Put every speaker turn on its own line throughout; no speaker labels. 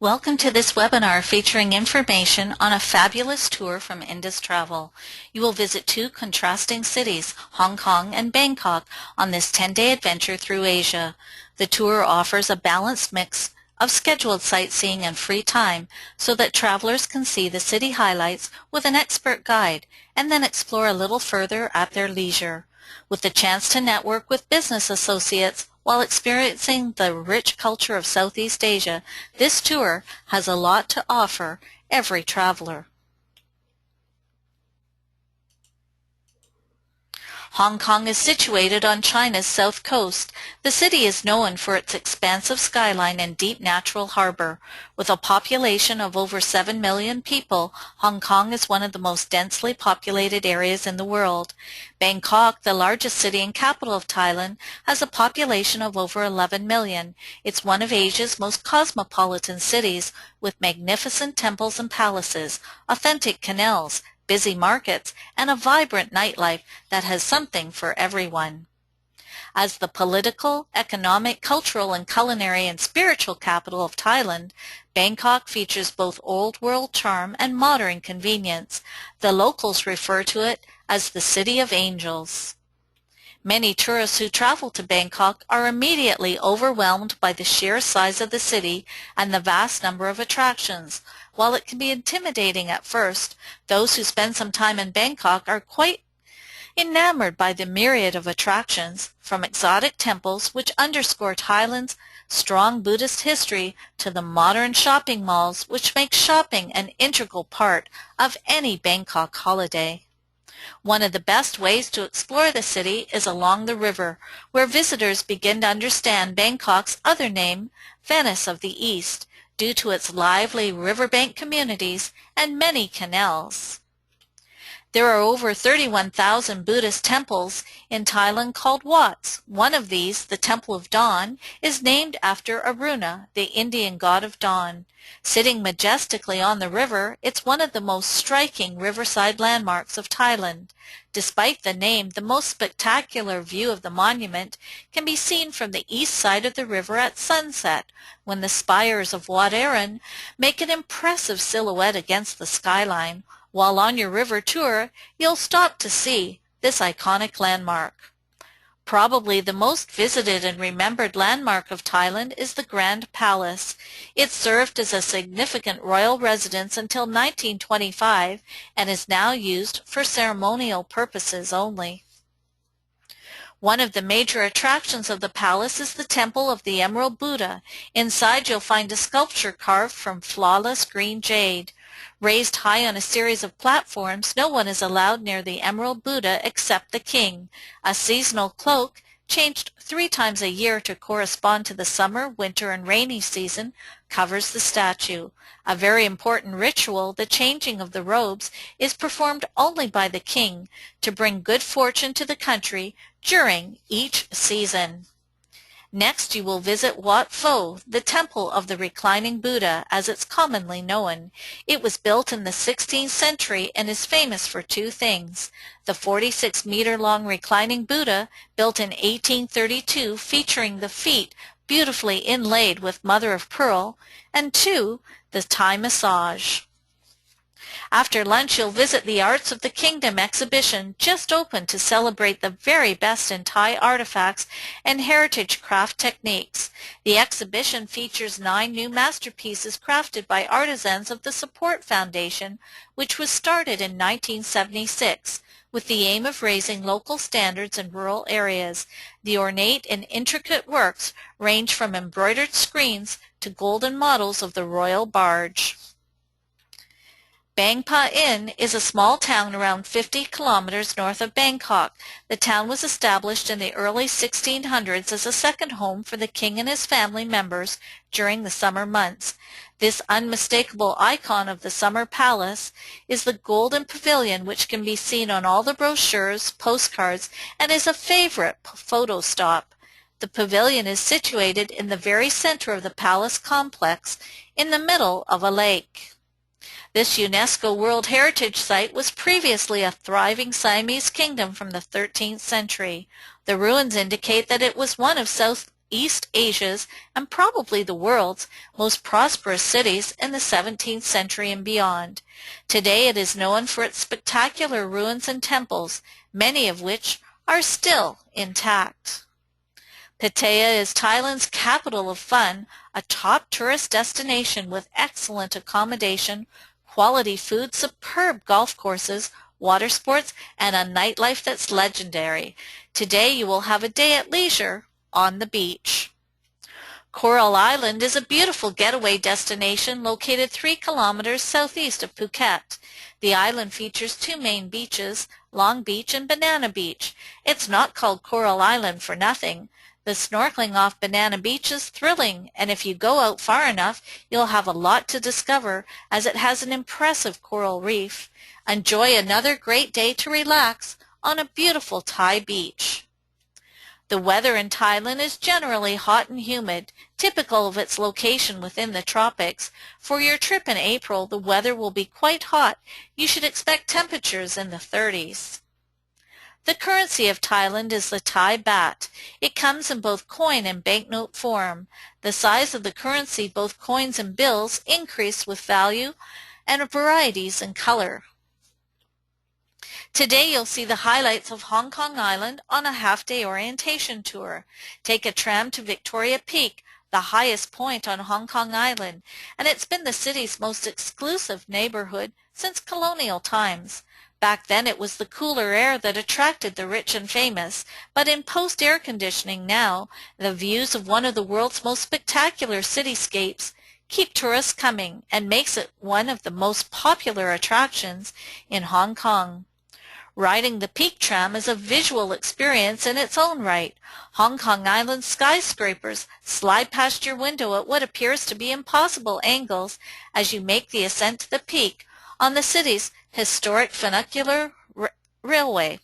Welcome to this webinar featuring information on a fabulous tour from Indus Travel. You will visit two contrasting cities, Hong Kong and Bangkok, on this 10-day adventure through Asia. The tour offers a balanced mix of scheduled sightseeing and free time so that travelers can see the city highlights with an expert guide and then explore a little further at their leisure. With the chance to network with business associates while experiencing the rich culture of Southeast Asia, this tour has a lot to offer every traveler. Hong Kong is situated on China's south coast. The city is known for its expansive skyline and deep natural harbor. With a population of over 7 million people, Hong Kong is one of the most densely populated areas in the world. Bangkok, the largest city and capital of Thailand, has a population of over 11 million. It's one of Asia's most cosmopolitan cities, with magnificent temples and palaces, authentic canals, busy markets, and a vibrant nightlife that has something for everyone. As the political, economic, cultural, and culinary and spiritual capital of Thailand, Bangkok features both old world charm and modern convenience. The locals refer to it as the City of Angels. Many tourists who travel to Bangkok are immediately overwhelmed by the sheer size of the city and the vast number of attractions. While it can be intimidating at first, those who spend some time in Bangkok are quite enamored by the myriad of attractions, from exotic temples which underscore Thailand's strong Buddhist history to the modern shopping malls which make shopping an integral part of any Bangkok holiday. One of the best ways to explore the city is along the river, where visitors begin to understand Bangkok's other name, Venice of the East, due to its lively riverbank communities and many canals. There are over 31,000 Buddhist temples in Thailand called Wats. One of these, the Temple of Dawn, is named after Aruna, the Indian god of dawn. Sitting majestically on the river, it's one of the most striking riverside landmarks of Thailand. Despite the name, the most spectacular view of the monument can be seen from the east side of the river at sunset, when the spires of Wat Arun make an impressive silhouette against the skyline. While on your river tour, you'll stop to see this iconic landmark. Probably the most visited and remembered landmark of Thailand is the Grand Palace. It served as a significant royal residence until 1925 and is now used for ceremonial purposes only. One of the major attractions of the palace is the Temple of the Emerald Buddha. Inside you'll find a sculpture carved from flawless green jade. Raised high on a series of platforms, no one is allowed near the Emerald Buddha except the king. A seasonal cloak, changed 3 times a year to correspond to the summer, winter, and rainy season, covers the statue. A very important ritual, the changing of the robes, is performed only by the king to bring good fortune to the country during each season. Next, you will visit Wat Pho, the Temple of the Reclining Buddha, as it's commonly known. It was built in the 16th century and is famous for 2 things: the 46-meter-long reclining Buddha, built in 1832, featuring the feet beautifully inlaid with mother of pearl, and 2, the Thai massage. After lunch, you'll visit the Arts of the Kingdom exhibition, just opened to celebrate the very best in Thai artifacts and heritage craft techniques. The exhibition features 9 new masterpieces crafted by artisans of the Support Foundation, which was started in 1976, with the aim of raising local standards in rural areas. The ornate and intricate works range from embroidered screens to golden models of the royal barge. Bang Pa In is a small town around 50 kilometers north of Bangkok. The town was established in the early 1600s as a second home for the king and his family members during the summer months. This unmistakable icon of the summer palace is the golden pavilion, which can be seen on all the brochures, postcards, and is a favorite photo stop. The pavilion is situated in the very center of the palace complex, in the middle of a lake. This UNESCO World Heritage Site was previously a thriving Siamese kingdom from the 13th century. The ruins indicate that it was one of South East Asia's and probably the world's most prosperous cities in the 17th century and beyond. Today it is known for its spectacular ruins and temples, many of which are still intact. Pattaya is Thailand's capital of fun, a top tourist destination with excellent accommodation, quality food, superb golf courses, water sports, and a nightlife that's legendary. Today you will have a day at leisure on the beach. Coral Island is a beautiful getaway destination located 3 kilometers southeast of Phuket. The island features 2 main beaches, Long Beach and Banana Beach. It's not called Coral Island for nothing. The snorkeling off Banana Beach is thrilling, and if you go out far enough, you'll have a lot to discover as it has an impressive coral reef. Enjoy another great day to relax on a beautiful Thai beach. The weather in Thailand is generally hot and humid, typical of its location within the tropics. For your trip in April, the weather will be quite hot. You should expect temperatures in the 30s. The currency of Thailand is the Thai baht. It comes in both coin and banknote form. The size of the currency, both coins and bills, increase with value and varieties in color. Today you'll see the highlights of Hong Kong Island on a half-day orientation tour. Take a tram to Victoria Peak, the highest point on Hong Kong Island, and it's been the city's most exclusive neighborhood since colonial times. Back then it was the cooler air that attracted the rich and famous, but in post-air conditioning now, the views of one of the world's most spectacular cityscapes keep tourists coming and makes it one of the most popular attractions in Hong Kong. Riding the Peak Tram is a visual experience in its own right. Hong Kong Island's skyscrapers slide past your window at what appears to be impossible angles as you make the ascent to the peak on the city's historic funicular railway.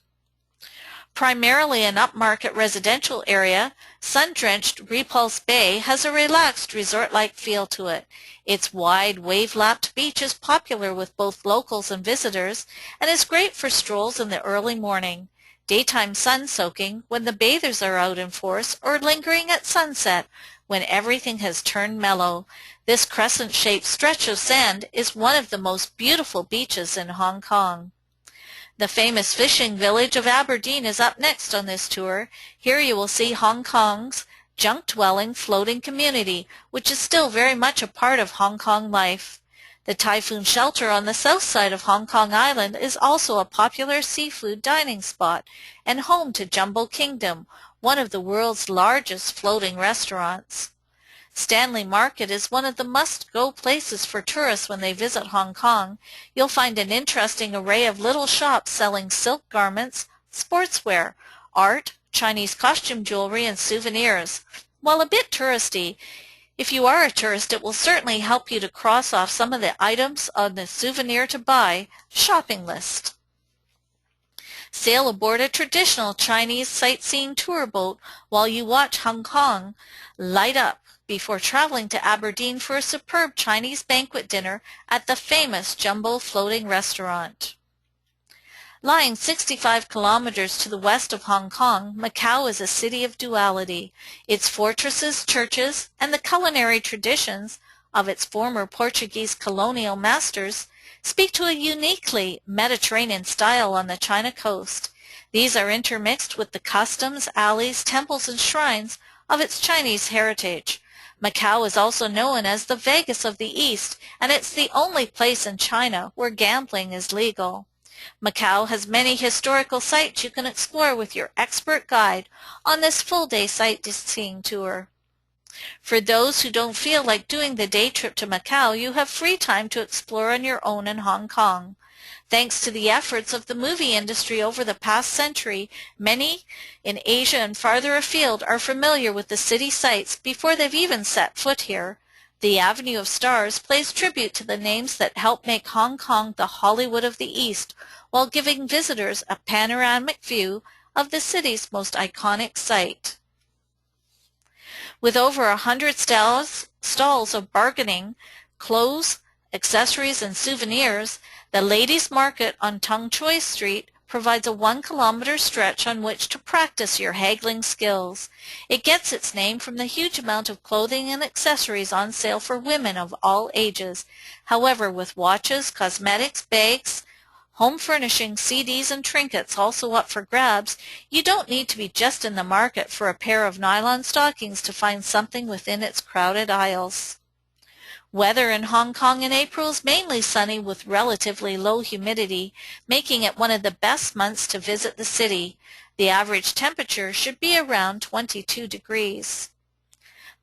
Primarily an upmarket residential area, sun-drenched Repulse Bay has a relaxed resort-like feel to it. Its wide, wave-lapped beach is popular with both locals and visitors and is great for strolls in the early morning, daytime sun-soaking when the bathers are out in force, or lingering at sunset when everything has turned mellow. This crescent-shaped stretch of sand is one of the most beautiful beaches in Hong Kong. The famous fishing village of Aberdeen is up next on this tour. Here you will see Hong Kong's junk-dwelling floating community, which is still very much a part of Hong Kong life. The Typhoon Shelter on the south side of Hong Kong Island is also a popular seafood dining spot and home to Jumbo Kingdom, one of the world's largest floating restaurants. Stanley Market is one of the must-go places for tourists when they visit Hong Kong. You'll find an interesting array of little shops selling silk garments, sportswear, art, Chinese costume jewelry, and souvenirs. While a bit touristy, if you are a tourist, it will certainly help you to cross off some of the items on the souvenir to buy shopping list. Sail aboard a traditional Chinese sightseeing tour boat while you watch Hong Kong light up before traveling to Aberdeen for a superb Chinese banquet dinner at the famous Jumbo Floating Restaurant. Lying 65 kilometers to the west of Hong Kong, Macau is a city of duality. Its fortresses, churches, and the culinary traditions of its former Portuguese colonial masters speak to a uniquely Mediterranean style on the China coast. These are intermixed with the customs, alleys, temples, and shrines of its Chinese heritage. Macau is also known as the Vegas of the East, and it's the only place in China where gambling is legal. Macau has many historical sites you can explore with your expert guide on this full-day sightseeing tour. For those who don't feel like doing the day trip to Macau, you have free time to explore on your own in Hong Kong. Thanks to the efforts of the movie industry over the past century, many in Asia and farther afield are familiar with the city sights before they've even set foot here. The Avenue of Stars plays tribute to the names that help make Hong Kong the Hollywood of the East, while giving visitors a panoramic view of the city's most iconic site. With over 100 stalls of bargaining, clothes, accessories, and souvenirs, the Ladies' Market on Tung Choi Street provides a 1-kilometer stretch on which to practice your haggling skills. It gets its name from the huge amount of clothing and accessories on sale for women of all ages. However, with watches, cosmetics, bags, home furnishings, CDs, and trinkets also up for grabs, you don't need to be just in the market for a pair of nylon stockings to find something within its crowded aisles. Weather in Hong Kong in April is mainly sunny with relatively low humidity, making it one of the best months to visit the city. The average temperature should be around 22 degrees.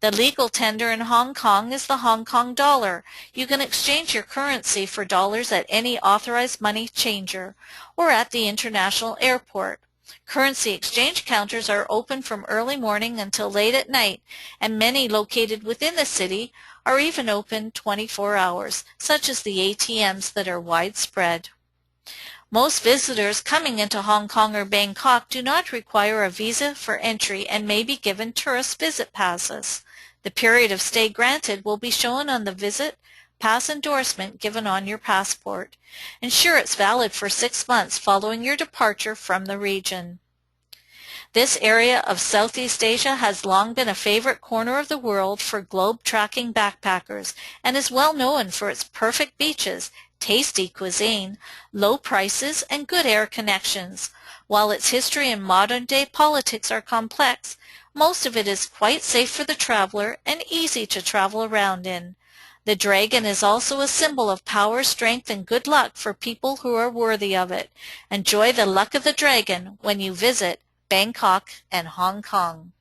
The legal tender in Hong Kong is the Hong Kong dollar. You can exchange your currency for dollars at any authorized money changer or at the international airport. Currency exchange counters are open from early morning until late at night, and many located within the city are even open 24 hours, such as the ATMs that are widespread. Most visitors coming into Hong Kong or Bangkok do not require a visa for entry and may be given tourist visit passes. The period of stay granted will be shown on the visit pass endorsement given on your passport. Ensure it's valid for 6 months following your departure from the region. This area of Southeast Asia has long been a favorite corner of the world for globe-tracking backpackers and is well known for its perfect beaches, tasty cuisine, low prices, and good air connections. While its history and modern-day politics are complex, most of it is quite safe for the traveler and easy to travel around in. The dragon is also a symbol of power, strength, and good luck for people who are worthy of it. Enjoy the luck of the dragon when you visit Bangkok and Hong Kong.